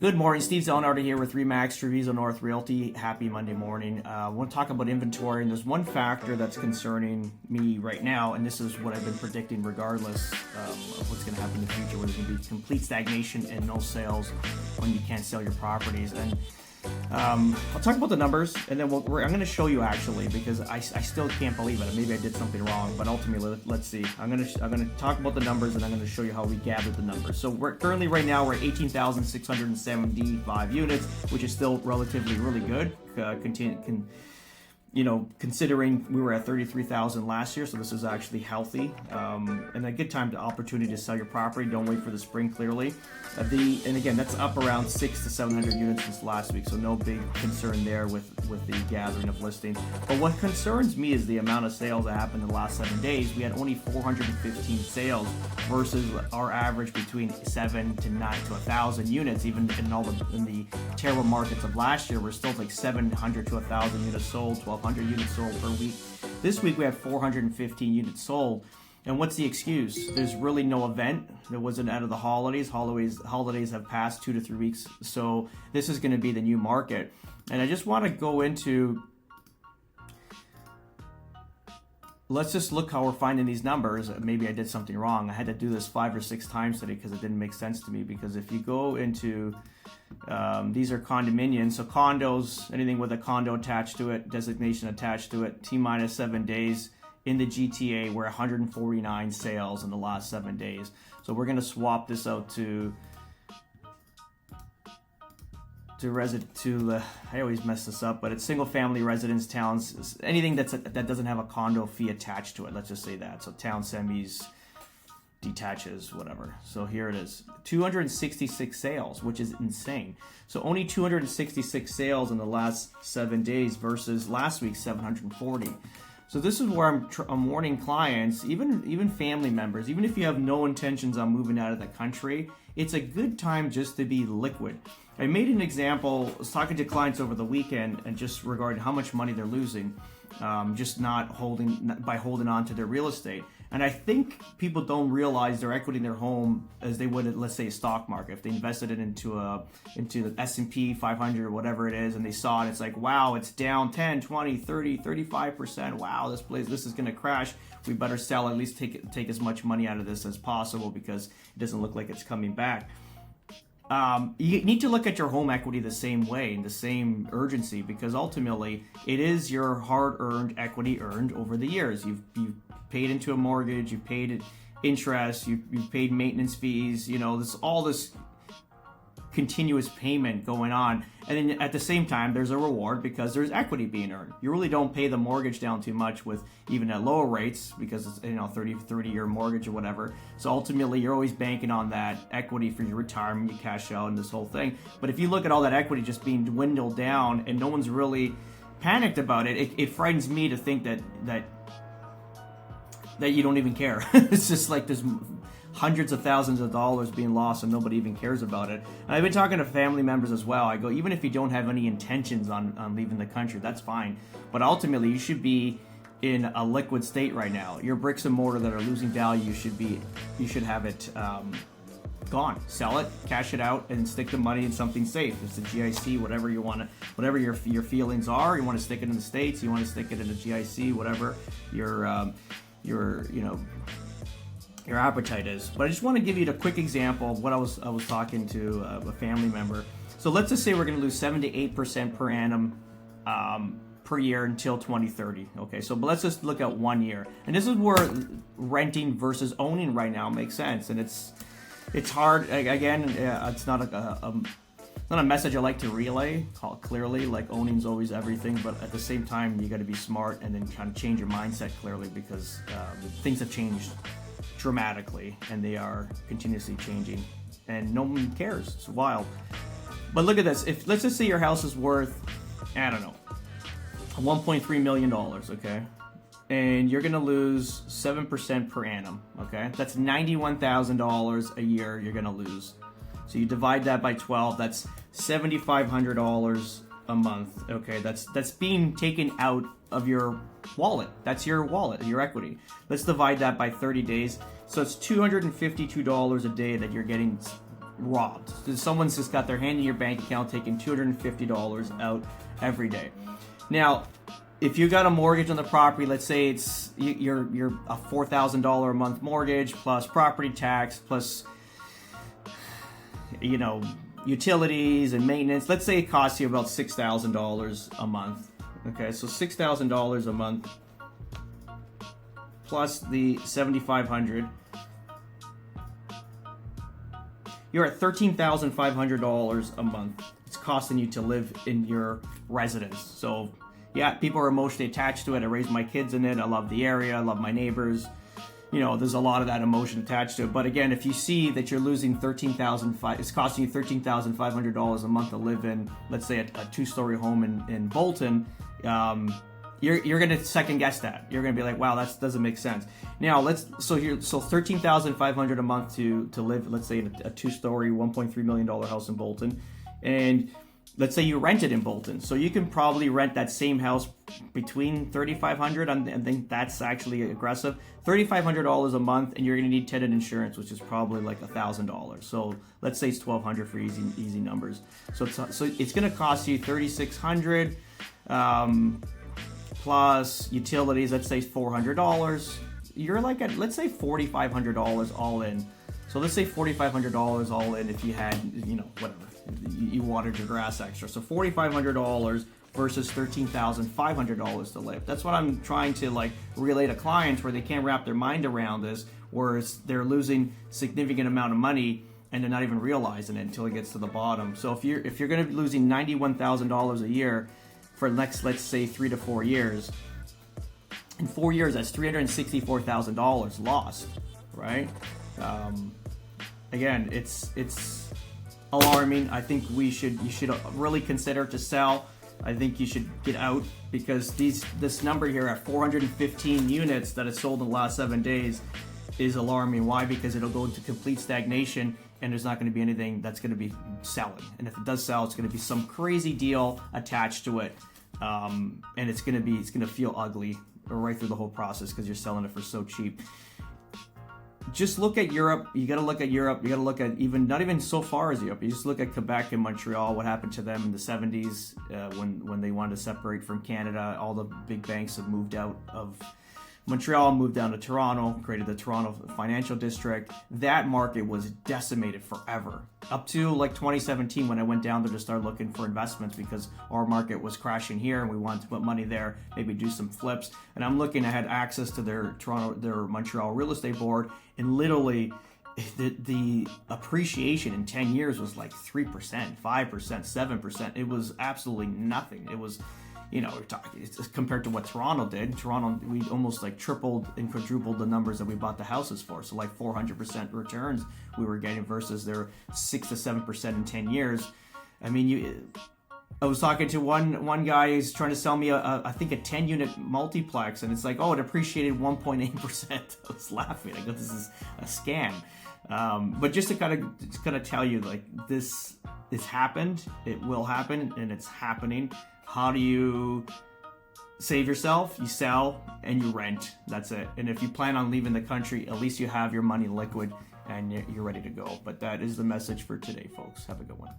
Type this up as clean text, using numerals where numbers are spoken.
Good morning, Steve Zelnarder here with Remax Treviso North Realty. Happy Monday morning. I want to talk about inventory, and there's one factor that's concerning me right now, and this is what I've been predicting regardless of what's going to happen in the future, where there's going to be complete stagnation and no sales when you can't sell your properties. And I'll talk about the numbers, and then I'm going to show you actually, because I still can't believe it. Maybe I did something wrong, but ultimately, let's see. I'm going to talk about the numbers, and I'm going to show you how we gathered the numbers. So we're currently right now we're at 18,675 units, which is still relatively really good. Considering we were at 33,000 last year, so this is actually healthy and a good time to opportunity to sell your property. Don't wait for the spring, clearly. And again, that's up around 600 to 700 units since last week, so no big concern there with the gathering of listings. But what concerns me is the amount of sales that happened in the last 7 days. We had only 415 sales versus our average between 7 to 9 to 1,000 units. Even in the terrible markets of last year, we're still like 700 to 1,000 units sold, 1,200 units sold per week. This week we had 415 units sold. And what's the excuse? There's really no event. There wasn't out of the holidays. Holidays have passed 2 to 3 weeks. So this is going to be the new market. And I just want to go into, let's just look how we're finding these numbers. Maybe I did something wrong. I had to do this 5 or 6 times today because it didn't make sense to me. Because if you go into, these are condominiums. So condos, anything with a condo attached to it, designation attached to it, T-minus 7 days. In the GTA, we're 149 sales in the last 7 days. So we're going to swap this out to I always mess this up, but it's single family residence towns, anything that doesn't have a condo fee attached to it. Let's just say that. So town semis, detaches, whatever. So here it is, 266 sales, which is insane. So only 266 sales in the last 7 days versus last week's 740. So this is where I'm warning clients, even family members, even if you have no intentions on moving out of the country, it's a good time just to be liquid. I made an example. I was talking to clients over the weekend and just regarding how much money they're losing, just by holding on to their real estate. And I think people don't realize their equity in their home as they would, let's say, a stock market. If they invested it into the S&P 500 or whatever it is, and they saw it, it's like, wow, it's down 10, 20, 30, 35%. Wow, this is going to crash. We better sell, at least take as much money out of this as possible because it doesn't look like it's coming back. You need to look at your home equity the same way, in the same urgency, because ultimately it is your hard-earned equity earned over the years. You've paid into a mortgage, you paid interest, you've paid maintenance fees, all this continuous payment going on. And then at the same time, there's a reward because there's equity being earned. You really don't pay the mortgage down too much with even at lower rates because it's 30-year mortgage or whatever. So ultimately, you're always banking on that equity for your retirement, you cash out and this whole thing. But if you look at all that equity just being dwindled down and no one's really panicked about it, it frightens me to think that you don't even care. It's just like there's hundreds of thousands of dollars being lost and nobody even cares about it. And I've been talking to family members as well. I go, even if you don't have any intentions on leaving the country, that's fine. But ultimately, you should be in a liquid state right now. Your bricks and mortar that are losing value, you should have it gone. Sell it, cash it out, and stick the money in something safe. It's a GIC, whatever you want to, whatever your feelings are. You want to stick it in the States, you want to stick it in a GIC, whatever your appetite is. But I just want to give you a quick example of what I was talking to a family member. So let's just say we're going to lose 7 to 8% per annum per year until 2030. Okay, so but let's just look at 1 year, and this is where renting versus owning right now makes sense. And it's hard. Again, it's not a message I like to relay clearly, like owning's always everything, but at the same time you got to be smart and then kind of change your mindset clearly, because things have changed dramatically and they are continuously changing and no one cares. It's wild. But look at this. If let's just say your house is worth, I don't know, $1.3 million, okay? And you're gonna lose 7% per annum, okay? That's $91,000 a year you're gonna lose. So you divide that by 12, that's $7,500 a month, okay? That's being taken out of your wallet. That's your wallet, your equity. Let's divide that by 30 days. So it's $252 a day that you're getting robbed. Someone's just got their hand in your bank account taking $250 out every day. Now, if you got a mortgage on the property, let's say you're a $4,000 a month mortgage plus property tax plus utilities and maintenance. Let's say it costs you about $6,000 a month. Okay, so $6,000 a month plus the $7,500. You're at $13,500 a month. It's costing you to live in your residence. So yeah, people are emotionally attached to it. I raised my kids in it. I love the area. I love my neighbors. There's a lot of that emotion attached to it. But again, if you see that you're losing it's costing you $13,500 a month to live in, let's say a two-story home in Bolton, you're going to second guess that. You're going to be like, wow, that doesn't make sense. Now so $13,500 a month to live, let's say in a two-story, $1.3 million house in Bolton, and let's say you rent it in Bolton. So you can probably rent that same house between $3,500, I think that's actually aggressive, $3,500 a month, and you're going to need tenant insurance, which is probably like $1,000. So let's say it's $1,200 for easy numbers. So it's going to cost you $3,600 plus utilities. Let's say $400. You're like at, let's say $4,500 all in. So let's say $4,500 all in if you had whatever. You watered your grass extra. So $4,500 versus $13,500 to live. That's what I'm trying to relay to clients, where they can't wrap their mind around this, whereas they're losing significant amount of money and they're not even realizing it until it gets to the bottom. So if you're going to be losing $91,000 a year for the next, let's say, 3 to 4 years, in 4 years that's $364,000 lost, right? Again, it's alarming. I think you should really consider to sell. I think you should get out, because this number here at 415 units that is sold in the last 7 days is alarming. Why? Because it'll go into complete stagnation, and there's not going to be anything that's going to be selling. And if it does sell, it's going to be some crazy deal attached to it, and it's going to feel ugly right through the whole process because you're selling it for so cheap. Just look at Europe. You got to look at Europe. You got to look at not even so far as Europe. You just look at Quebec and Montreal. What happened to them in the 70s when they wanted to separate from Canada? All the big banks have moved out of Montreal, moved down to Toronto, created the Toronto Financial District. That market was decimated forever. Up to 2017 when I went down there to start looking for investments, because our market was crashing here and we wanted to put money there, maybe do some flips. And I'm looking, I had access to their Montreal real estate board, and literally the appreciation in 10 years was 3%, 5%, 7%. It was absolutely nothing. It was, we're talking compared to what Toronto did. Toronto, we almost tripled and quadrupled the numbers that we bought the houses for. So 400% returns we were getting versus their 6 to 7% in 10 years. I mean, I was talking to one guy who's trying to sell me I think a 10-unit multiplex, and it's it appreciated 1.8%. I was laughing. I go, this is a scam. But just to kind of tell you, this has happened, it will happen, and it's happening. How do you save yourself? You sell and you rent. That's it. And if you plan on leaving the country, at least you have your money liquid and you're ready to go. But that is the message for today, folks. Have a good one.